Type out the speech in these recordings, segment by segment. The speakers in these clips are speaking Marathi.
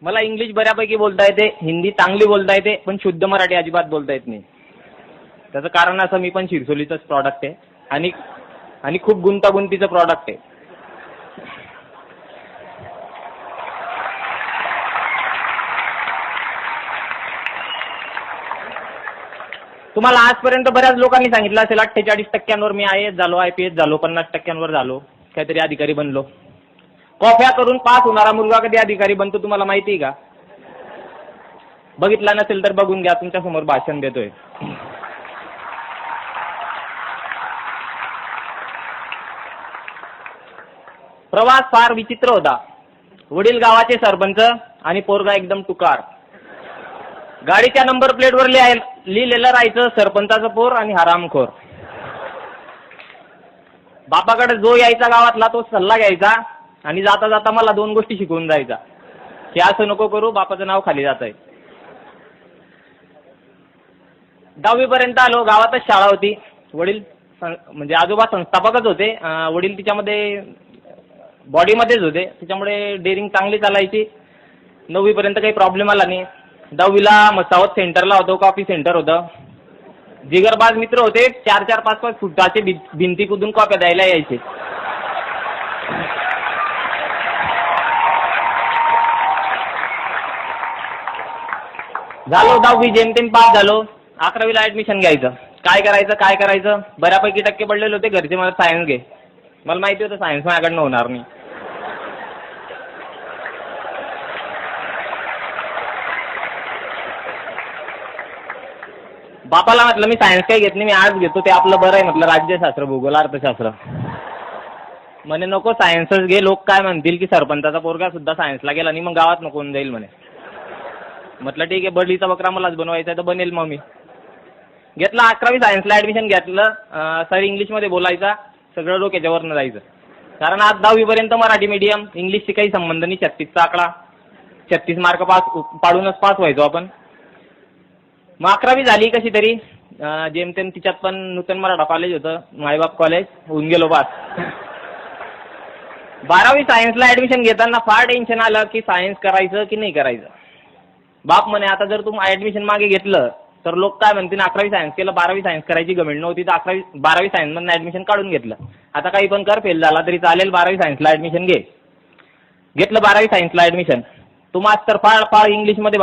मला इंग्लिश बऱ्यापैकी बोलता येते, हिंदी चांगली बोलता येते, पण शुद्ध मराठी अजिबात बोलता येत नाही. त्याचं कारण असं, मी पण शिरसोलीचंच प्रॉडक्ट आहे आणि खूप गुंतागुंतीचं प्रॉडक्ट आहे. तुम्हाला आजपर्यंत बऱ्याच लोकांनी सांगितलं असेल 48% मी IAS झालो, IPS झालो, 50% झालो, काहीतरी अधिकारी बनलो. कॉफ्या करून पास होणारा मुलगा कधी अधिकारी बनतो तुम्हाला माहिती आहे का? बघितला नसेल तर बघून घ्या, तुमच्यासमोर भाषण देतोय. प्रवास फार विचित्र होता. वडील गावाचे सरपंच आणि पोरगा एकदम तुकार. गाडीच्या नंबर प्लेटवर लिहिलेलं राहायचं सरपंचाचं पोर आणि हरामखोर. बापाकडे जो यायचा गावातला तो सल्ला घ्यायचा आणि जाता जाता मला 2 गोष्टी शिकवून जायचा की असं नको करू, बापाचं नाव खाली जात आहे. 10वी पर्यंत आलो. गावातच शाळा होती. वडील म्हणजे आजोबा संस्थापकच होते, वडील तिच्यामध्ये बॉडीमध्येच होते, त्याच्यामुळे डेअरिंग चांगली चालायची. 9वी पर्यंत काही प्रॉब्लेम आला नाही. 10वीला मसावत सेंटरला होतो, कॉफी सेंटर होतं. जिगरबाज मित्र होते, 4-4, 5-5 फुटाचे भिंती कुदून कॉप्या द्यायला यायचे. झालो 10वी जेमतेम पास झालो. 11वीला ऍडमिशन घ्यायचं. काय करायचं बऱ्यापैकी टक्के पडलेले होते. घरचे मला सायन्स घे. मला माहिती होतं सायन्स माझ्याकडनं होणार नाही. बापाला म्हटलं मी सायन्स काही घेत नाही, मी आर्ट्स घेतो, ते आपलं बरं आहे म्हटलं, राज्यशास्त्र, भूगोल, अर्थशास्त्र. म्हणे नको सायन्सच घे, लोक काय म्हणतील की सरपंचाचा पोरगा सुद्धा सायन्सला गेला आणि मग गावात नको जाईल म्हणे. म्हटलं ठीक आहे, बडलीचा बकरा मलाच बनवायचा आहे तर बनेल. मग मी घेतलं 11वी सायन्सला ॲडमिशन घेतलं. सर इंग्लिशमध्ये बोलायचा, सगळं डोक्याच्यावरनं जायचं. कारण आज 10वी पर्यंत मराठी मीडियम, इंग्लिशशी काही संबंध नाही. 36चा आकडा, 36 मार्क पाडूनच पास व्हायचो आपण. मग 11वी झाली कशी तरी, जेमतेम तिच्यात पण नूतन मराठा कॉलेज होतं, मायबाप कॉलेज, होऊन गेलो पास. 12वी सायन्सला ॲडमिशन घेताना फार टेन्शन आलं की सायन्स करायचं की नाही करायचं. बाप म्हणे आता जर तू ॲडमिशन मागे घेतलं तर लोक काय म्हणतील, 11वी सायन्स केलं, 12वी सायन्स करायची गमेंट नव्हती तर 12वी सायन्समधून ॲडमिशन काढून घेतलं. आता काही पण कर, फेल झाला तरी चालेल, 12वी सायन्सला ॲडमिशन घे. घेतलं 12वी सायन्सला ॲडमिशन. तो मास्तर फार इंग्लिशमध्ये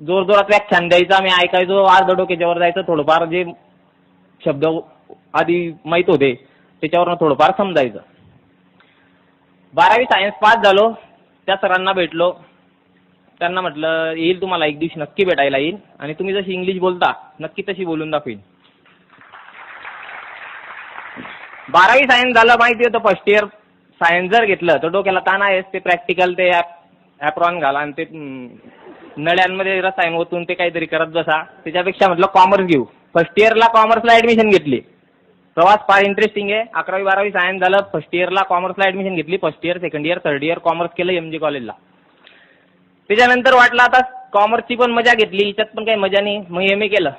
जोरजोरात व्याख्यान द्यायचा, मी ऐकायचो, अर्ध डोक्याच्यावर जायचं. थोडंफार जे शब्द आधी माहीत होते त्याच्यावरनं थोडंफार समजायचं. 12वी सायन्स पास झालो. त्या सरांना भेटलो. त्यांना म्हटलं येईल तुम्हाला एक दिवशी नक्की भेटायला येईल आणि तुम्ही जशी इंग्लिश बोलता नक्की तशी बोलून दाखवीन. 12वी सायन्स झालं. माहिती होतं फर्स्ट इयर सायन्स जर घेतलं तर डोक्याला ताण आहेच. ते प्रॅक्टिकल, ते ॲप्रॉन घाला आणि ते नळ्यांमध्ये रसायन ओतून ते काहीतरी करत बसा. त्याच्यापेक्षा म्हटलं कॉमर्स घेऊ. फर्स्ट इयरला कॉमर्सला ॲडमिशन घेतली. प्रवास फार इंटरेस्टिंग आहे. 11वी 12वी सायन्स झालं. फर्स्ट इयरला कॉमर्सला ॲडमिशन घेतली. First year, second year, third year commerce केलं MG कॉलेजला. त्याच्यानंतर वाटलं आता कॉमर्सची पण मजा घेतली, हिच्यात पण काही मजा नाही, मग MA केलं.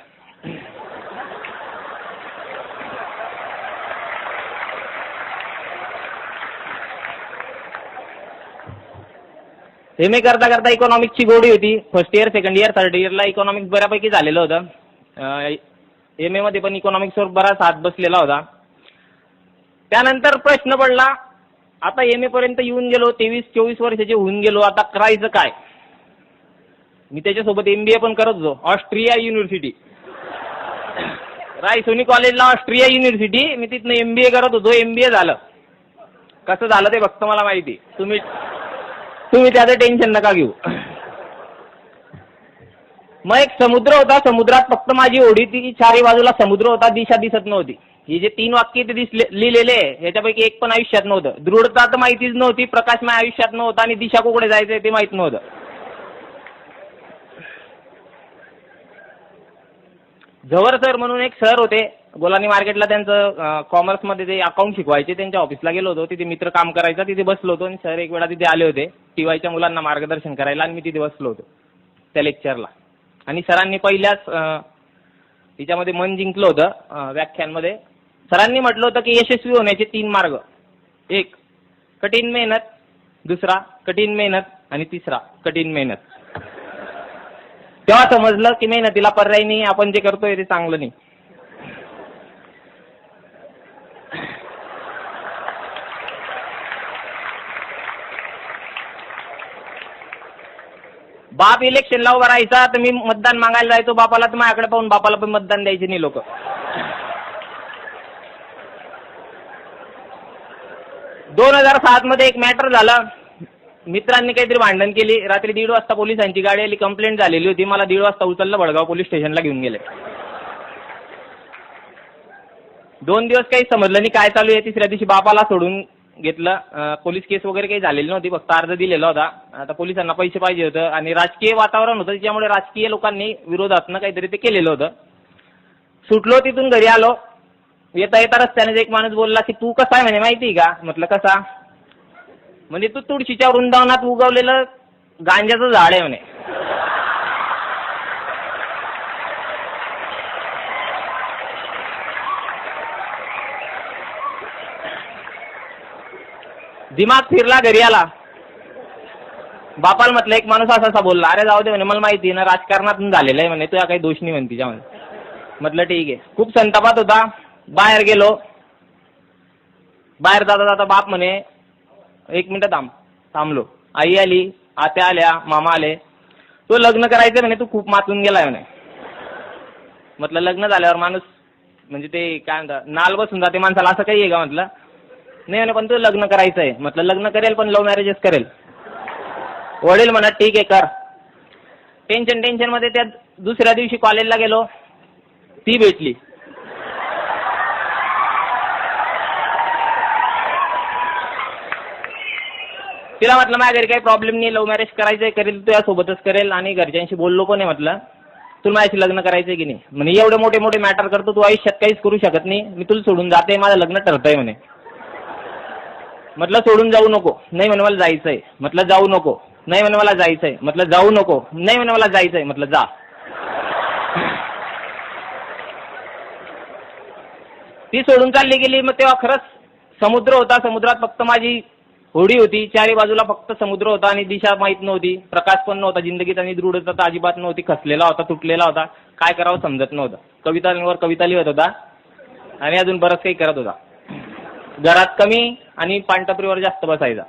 MA करता करता इकॉनॉमिक्सची गोडी होती. First year, second year, third इयरला इकॉनॉमिक्स बऱ्यापैकी झालेलं होतं. MA मध्ये पण इकॉनॉमिक्सवर बराच हात बसलेला होता. त्यानंतर प्रश्न पडला, आता MA पर्यंत येऊन गेलो, 23-24 वर्षाचे होऊन गेलो, आता करायचं काय? मी त्याच्यासोबत MBA पण करत होतो. ऑस्ट्रिया युनिव्हर्सिटी, रायसोनी कॉलेजला ऑस्ट्रिया युनिव्हर्सिटी, मी तिथनं MBA करत होतो. MBA झालं. कसं झालं ते फक्त मला माहिती. तुम्ही त्याचं टेन्शन नका घेऊ. मग एक समुद्र होता. समुद्रात फक्त माझी ओढी ती, चारी बाजूला समुद्र होता, दिशा दिसत नव्हती. ही जे 3 वाक्य ते लिहिलेले याच्यापैकी एक पण आयुष्यात नव्हतं. दृढता तर माहितीच नव्हती, प्रकाश माझ्या आयुष्यात नव्हता आणि दिशा कुठे जायचंय ते माहित नव्हतं. झवर सर म्हणून एक सर होते गोलानी मार्केटला, त्यांचं कॉमर्समध्ये ते अकाउंट शिकवायचे. त्यांच्या ऑफिसला गेलो होतो. तिथे मित्र काम करायचा, तिथे बसलो होतो आणि सर एक वेळा तिथे आले होते TYच्या मुलांना मार्गदर्शन करायला आणि मी तिथे बसलो होतो त्या लेक्चरला. आणि सरांनी पहिल्याच तिच्यामध्ये मन जिंकलं होतं व्याख्यानमध्ये. सरांनी म्हटलं होतं की यशस्वी होण्याचे 3 मार्ग. एक, कठीण मेहनत. दुसरा, कठीण मेहनत. आणि तिसरा कठीण मेहनत. तेव्हा समजलं की मेहनतीला पर्याय नाही, आपण जे करतोय ते चांगलं नाही. बाप इलेक्शनला उभा राहायचा तर मी मतदान मागायला जायचो बापाला, तर माझ्याकडे पाहून बापाला पण मतदान द्यायचे नाही लोक. 2007 मध्ये एक मॅटर झालं. मित्रांनी काहीतरी भांडण केली. रात्री 1:30 वाजता पोलिसांची गाडी आली, कंप्लेंट झालेली होती. मला 1:30 वाजता उचललं, भडगाव पोलीस स्टेशनला घेऊन गेले. 2 दिवस काही समजलं नाही काय चालू आहे. तिसऱ्या दिवशी बापाला सोडून घेतलं. पोलीस केस वगैरे काही झालेली नव्हती, फक्त अर्ज दिलेला होता. आता पोलिसांना पैसे पाहिजे होतं आणि राजकीय वातावरण होतं, त्याच्यामुळे राजकीय लोकांनी विरोधातनं काहीतरी ते केलेलं होतं. सुटलो तिथून घरी आलो. येता येता रस्त्याने एक माणूस बोलला की तू कसा आहे म्हणे माहिती का? म्हटलं कसा? म्हणजे तू तुळशीच्या वृंदावनात उगवलेलं गांजाचं झाड आहे म्हणे. दिमाग फिरला, घरी आला. बापाला म्हटलं एक माणूस असा बोलला. अरे जाऊ दे म्हणे, मला माहिती ना राजकारणातून झालेलं आहे म्हणे, तुझ्या काही दोष नाही म्हणे तिच्यामध्ये. म्हटलं ठीक आहे. खूप संतापात होता. बाहेर गेलो. बाहेर जाता जाता बाप म्हणे 1 मिनिट थांबलो. आई आली, आत्या आल्या, मामा आले. तो लग्न करायचं म्हणे, तू खूप मातून गेलाय म्हणे. म्हटलं लग्न झाल्यावर माणूस म्हणजे ते काय म्हणतात नाल बसून जाते माणसाला, असं काही आहे का? म्हटलं नाही म्हणे, पण तू लग्न करायचं आहे. म्हटलं लग्न करेल पण लव्ह मॅरेजच करेल. वडील म्हणत ठीक आहे कर. टेन्शन मध्ये त्या दुसऱ्या दिवशी कॉलेजला गेलो. ती भेटली. तिला म्हटलं माझ्या घरी काही प्रॉब्लेम नाही, लव्ह मॅरेज करायचंय, करेल तुझ्यासोबतच करेल आणि घरच्यांशी बोललो पण आहे. म्हटलं तुला माझ्याशी लग्न करायचंय की नाही? म्हणे एवढे मोठे मोठे मॅटर करतो तू, आयुष्यात काहीच करू शकत नाही, मी तुला सोडून जाते, माझं लग्न ठरतंय म्हणे. म्हटलं सोडून जाऊ नको. नाही म्हणे मला जायचंय. म्हटलं जाऊ नको. नाही म्हणे मला जायचंय. म्हटलं जाऊ नको. नाही म्हणे मला जायचंय. म्हटलं जा. ती सोडून चालली गेली. मग तेव्हा खरंच समुद्र होता. समुद्रात फक्त माझी होडी होती. चारी बाजूला फक्त समुद्र होता आणि दिशा माहीत नव्हती. प्रकाश पण नव्हता जिंदगीत आणि दृढता तर अजिबात नव्हती. खचलेला होता, तुटलेला होता. काय करावं समजत नव्हतं. कवितांवर कविता लिहत होता आणि अजून बरंच काही करत होता. घरात कमी आणि पानटपरीवर जास्त बसायचा.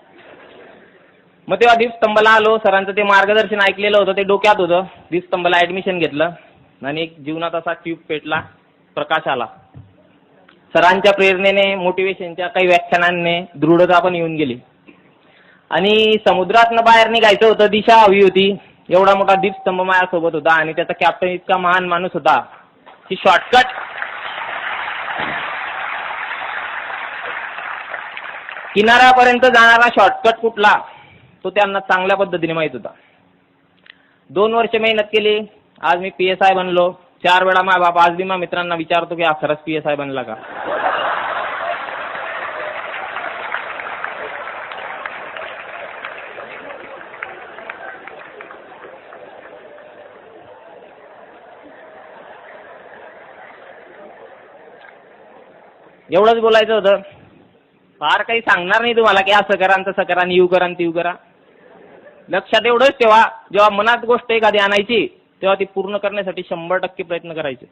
मग तेव्हा दीपस्तंभला आलो. सरांचं ते मार्गदर्शन ऐकलेलं होतं, ते डोक्यात होतं. दीपस्तंभला ॲडमिशन घेतलं आणि एक जीवनात असा ट्यूब पेटला, प्रकाश आला. सरांच्या प्रेरणेने, मोटिवेशनच्या काही व्याख्यानांनी दृढता पण येऊन गेली आणि समुद्रातनं बाहेर निघायचं होतं. दिशा हवी होती. एवढा मोठा दीपस्तंभ माझ्यासोबत होता आणि त्याचा कॅप्टन इतका महान माणूस होता की शॉर्टकट किनाऱ्यापर्यंत जाणारा शॉर्टकट कुठला तो त्यांना चांगल्या पद्धतीने माहीत होता. 2 वर्ष मेहनत केली. आज मी PSI बनलो. 4 वेळा माझा बाप आज बी माझ्या मित्रांना विचारतो की हा खरंच PSI बनला का? एवढंच बोलायचं होतं. फार काही सांगणार नाही तुम्हाला की असं करा तसं करा आणि यू करा आणि ती करा. लक्षात एवढंच ठेवा, जेव्हा मनात गोष्ट एखादी आणायची तेव्हा ती पूर्ण करण्यासाठी 100% प्रयत्न करायचे.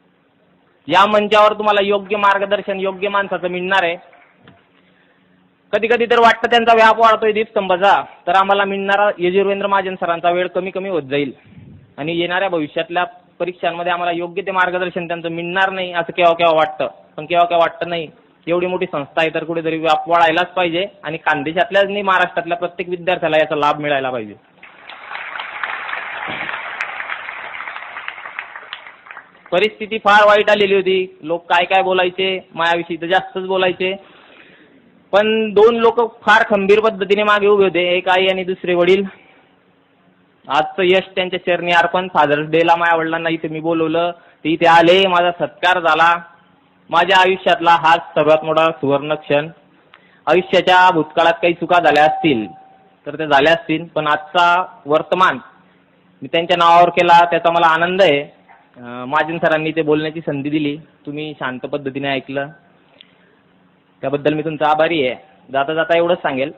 या मंचावर तुम्हाला योग्य मार्गदर्शन योग्य माणसाचं मिळणार आहे. कधी कधी तर वाटतं त्यांचा व्याप वाढतोय दीपस्तंभाचा, तर आम्हाला मिळणारा यजुर्वेंद्र महाजन सरांचा वेळ कमी कमी होत जाईल आणि येणाऱ्या भविष्यातल्या परीक्षांमध्ये आम्हाला योग्य ते मार्गदर्शन त्यांचं मिळणार नाही असं केव्हा केव्हा वाटतं. पण केव्हा केव्हा वाटतं नाही, एवढी मोठी संस्था आहे तर कुठेतरी व्याप वाढायलाच पाहिजे आणि खानदेशातल्याच नाही महाराष्ट्रातल्या प्रत्येक विद्यार्थ्याला याचा लाभ मिळायला पाहिजे. परिस्थिती फार वाईट आलेली होती. लोक काय काय बोलायचे, मायाविषयी तर जास्तच बोलायचे. पण 2 लोक फार खंबीर पद्धतीने मागे उभे होते, एक आई आणि दुसरे वडील. आजचं यश त्यांच्या चरणी अर्पण. फादर्स डेला माझ्या वडिलांना इथे मी बोलवलं, ते इथे आले, माझा सत्कार झाला. माझ्या आयुष्यातला हाच सर्वात मोठा सुवर्ण क्षण. आयुष्याच्या भूतकाळात काही चुका झाल्या असतील तर त्या झाल्या असतील, पण आजचा वर्तमान मी त्यांच्या नावावर केला, त्याचा मला आनंद आहे. महाजन सरांनी ते बोलण्याची संधी दिली, तुम्ही शांत पद्धतीने ऐकलं, त्याबद्दल मी तुमचा आभारी आहे. जाता जाता एवढंच सांगेल,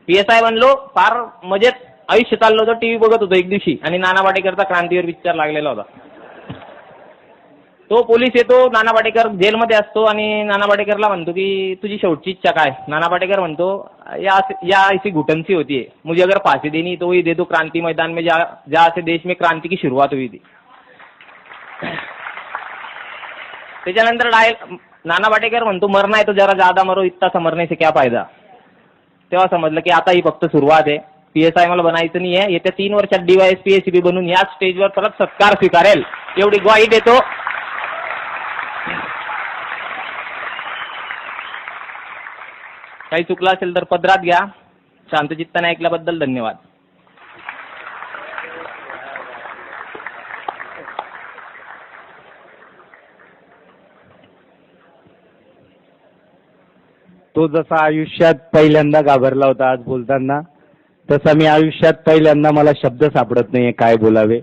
PSI बनलो, फार मजेत आयुष्य चाललं होतं, टीव्ही बघत होतो एक दिवशी आणि नाना पाटेकरचा क्रांतीवीर पिक्चर लागलेला होता. तो पोलीस येतो, नाना पाटेकर जेलमध्ये असतो आणि नाना पाटेकरला म्हणतो की तुझी शेवटची इच्छा काय. नाना पाटेकर म्हणतो या ऐसी घुटन सी होती है, मुझे अगर फांसी देनी तो वही दे दो क्रांति मैदान में जहाँ से देश में क्रांति की शुरुआत हुई थी. त्याच्यानंतर नाना पाटेकर म्हणतो मरना है तो जरा ज्यादा मरो, इतना सा मरने से क्या फायदा. तेव्हा समजलं की आता ही फक्त सुरुवात आहे. PSI मला बनायचं नाही आहे. येत्या 3 वर्षात DYSP ACP बनून याच स्टेजवर परत सत्कार स्वीकारेल एवढी ग्वाही देतो. काही चुकलं असेल तर पदरात घ्या. शांतचित्ताने ऐकल्याबद्दल धन्यवाद. तो जसा आयुष्यात पहिल्यांदा घाबरला होता आज बोलताना, तसा मी आयुष्यात पहिल्यांदा मला शब्द सापडत नाहीये काय बोलावे.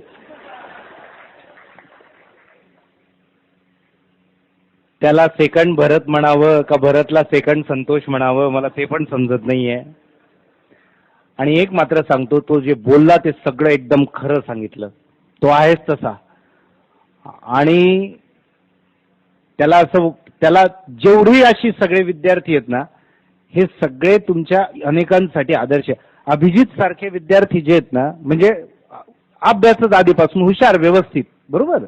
त्याला सेकंड भरत म्हणावं का भरतला सेकंड संतोष म्हणावं मला ते पण समजत नाहीये. आणि एक मात्र सांगतो, तो जे बोलला ते सगळं एकदम खरं सांगितलं. तो आहेच तसा. आणि त्याला जेवढी अशी सगळे विद्यार्थी आहेत ना, हे सगळे तुमच्या अनेकांसाठी आदर्श आहे. अभिजित सारखे विद्यार्थी जे आहेत ना, म्हणजे अभ्यासच आधीपासून हुशार व्यवस्थित, बरोबर,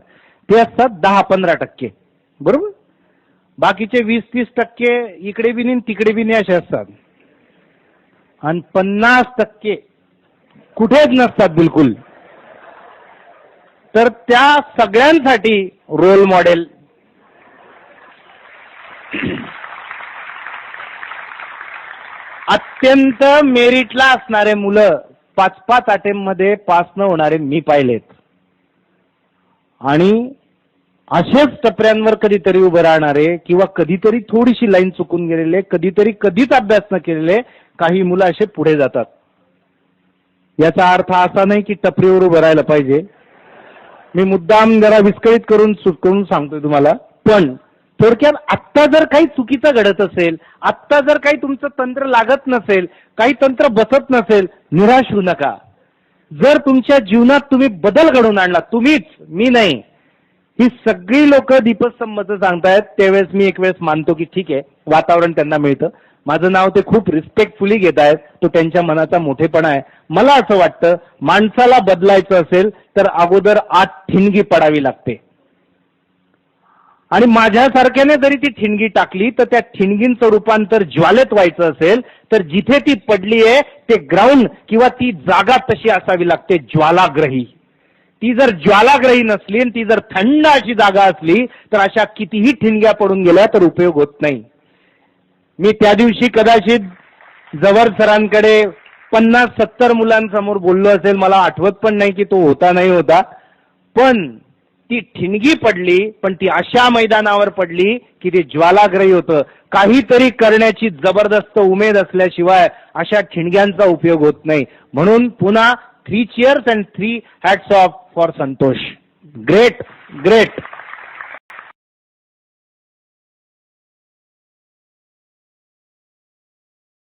ते असतात 10-15%, बरोबर. बाकीचे 20-30% इकडे बी नाही तिकडे बी नाही असे असतात. आणि 50% कुठेच नसतात बिलकुल. तर त्या सगळ्यांसाठी रोल मॉडेल अत्यंत मेरिटला असणारे मुलं 5-5 अटेम्प्ट मध्ये पास न होणारे मी पाहिलेत. आणि असेच टपऱ्यांवर कधीतरी उभे राहणारे किंवा कधीतरी थोडीशी लाईन चुकून गेलेले, कधीच अभ्यास न केलेले काही मुलं असे पुढे जातात. याचा अर्थ असा नाही की टपरीवर उभं राहायला पाहिजे. मी मुद्दाम जरा विस्कळीत करून सांगतोय तुम्हाला. पण थोडक्यात आत्ता जर काही चुकीचं घडत असेल, आत्ता जर काही तुमचं तंत्र लागत नसेल, काही तंत्र बसत नसेल, निराश होऊ नका. जर तुमच्या जीवनात तुम्ही बदल घडवून आणला, तुम्हीच, मी नाही, ही सगळी लोक दीपस्तंभाचं सांगतायत, त्यावेळेस मी एक वेळेस मानतो की ठीक आहे, वातावरण त्यांना मिळतं. माझं नाव ते खूप रिस्पेक्टफुली घेत आहेत, तो त्यांच्या मनाचा मोठेपणा आहे. मला असं वाटतं माणसाला बदलायचं असेल तर अगोदर आत ठिणगी पडावी लागते. आणि माझ्यासारख्याने जरी ती ठिणगी टाकली तर त्या ठिणगींचं रूपांतर ज्वालेत व्हायचं असेल तर जिथे ती पडली आहे ते ग्राउंड किंवा ती जागा तशी असावी लागते, ज्वालाग्रही. ती जर ज्वालाग्रही नसली आणि ती जर थंड अशी जागा असली तर अशा कितीही ठिणग्या पडून गेल्या तर उपयोग होत नाही. मी त्या दिवशी कदाचित जवळ सरांकडे 50-70 मुलांसमोर बोललो असेल, मला आठवत पण नाही की तो होता नाही होता. पण ती ठिणगी पडली, पण ती अशा मैदानावर पडली की ते ज्वालाग्रही होतं. काहीतरी करण्याची जबरदस्त उमेद असल्याशिवाय अशा ठिणग्यांचा उपयोग होत नाही. म्हणून पुन्हा 3 cheers and 3 hats off for Santosh. Great, great.